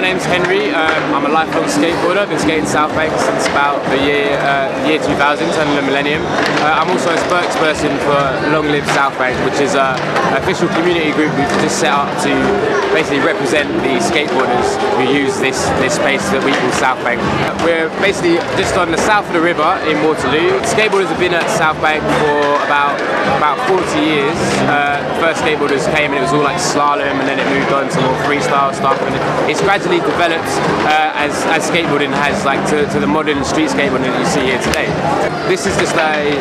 my name's Henry. I'm a lifelong skateboarder. I've been skating South Bank since about the year 2000, turning the millennium. I'm also a spokesperson for Long Live South Bank, which is an official community group we've just set up to basically represent the skateboarders who use this space that we call South Bank. We're basically just on the south of the river in Waterloo. Skateboarders have been at South Bank for about 40 years. The first skateboarders came and it was all like slalom, and then it moved on to more freestyle stuff, and it's gradually developed as skateboarding has, like to the modern street skateboarding that you see here today. This is just a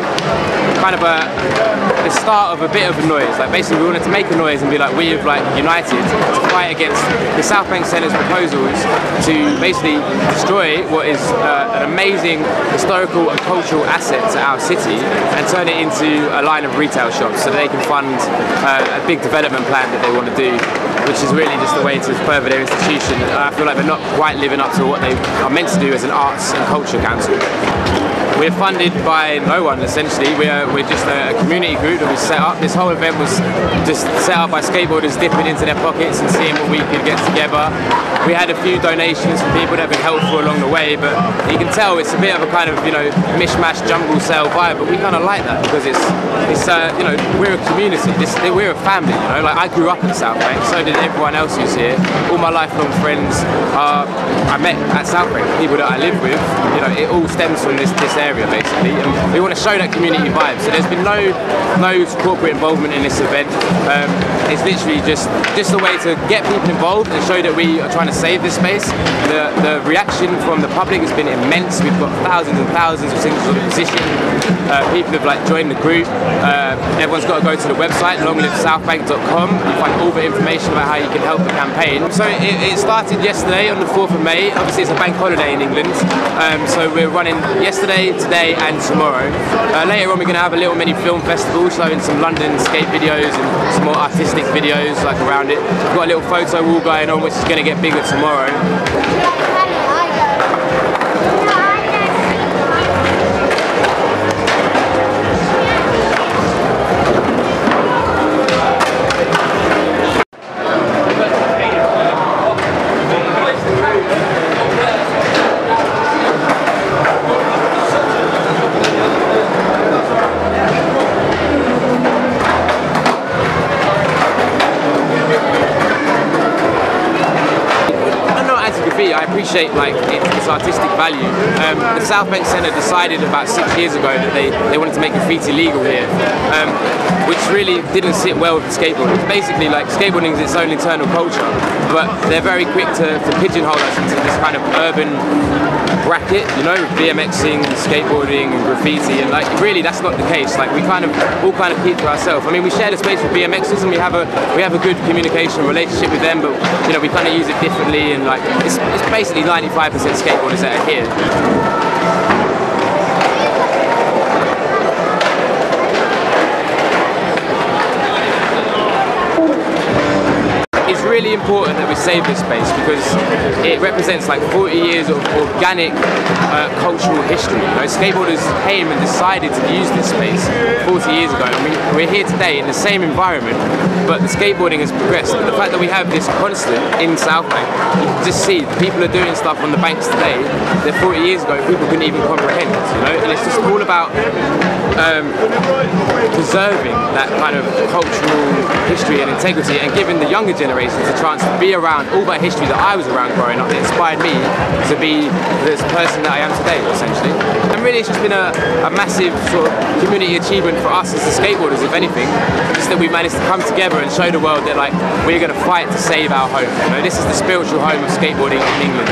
kind of the start of a bit of a noise. Like basically we wanted to make a noise and be like, we have like united to fight against the South Bank Centre's proposals to basically destroy what is an amazing historical and cultural asset to our city and turn it into a line of retail shops so that they can fund a big development plan that they want to do, which is really just a way to further their institution. I feel like they're not quite living up to what they are meant to do as an arts and culture council. We're funded by no one, essentially. We're just a community group that we set up. This whole event was just set up by skateboarders dipping into their pockets and seeing what we could get together. We had a few donations from people that have been helpful along the way, but you can tell it's a bit of a kind of, mishmash jumble sale vibe, but we kind of like that because it's we're a community. We're a family, Like I grew up in South Bank, so did everyone else who's here. All my lifelong friends I met at South Bank, people that I live with. It all stems from this area basically, and we want to show that community vibe. So there's been no corporate involvement in this event. It's literally just a way to get people involved and show that we are trying to save this space. The reaction from the public has been immense. We've got thousands and thousands of signatures on the petition. People have joined the group. Everyone's got to go to the website longlivesouthbank.com. You find all the information about how you can help the campaign. So it started yesterday on the 4th of May. Obviously it's a bank holiday in England, so we're running yesterday, today and tomorrow. Later on we're going to have a little mini film festival showing some London skate videos and some more artistic videos around it. We've got a little photo wall going on which is going to get bigger tomorrow. I appreciate its artistic value. The South Bank Centre decided about 6 years ago that they wanted to make graffiti legal here, which really didn't sit well with the skateboarding. Basically, skateboarding is its own internal culture, but they're very quick to pigeonhole us into this kind of urban bracket, BMXing, skateboarding, and graffiti, and really that's not the case. We all keep to ourselves. I mean, we share the space with BMXers and we have a good communication relationship with them, but we kind of use it differently, and it's basically 95% skateboarders that are here. It's really important that we save this space because it represents 40 years of organic cultural history. Skateboarders came and decided to use this space 40 years ago, and we're here today in the same environment, but the skateboarding has progressed. The fact that we have this constant in South Bank, you can just see people are doing stuff on the banks today that 40 years ago people couldn't even comprehend, and it's just all about preserving that kind of cultural history and integrity and giving the younger generations a chance to be around all that history that I was around growing up that inspired me to be this person that I am today, essentially. And really it's just been a massive sort of community achievement for us as the skateboarders, if anything, just that we've managed to come together and show the world that we're going to fight to save our home. This is the spiritual home of skateboarding in England.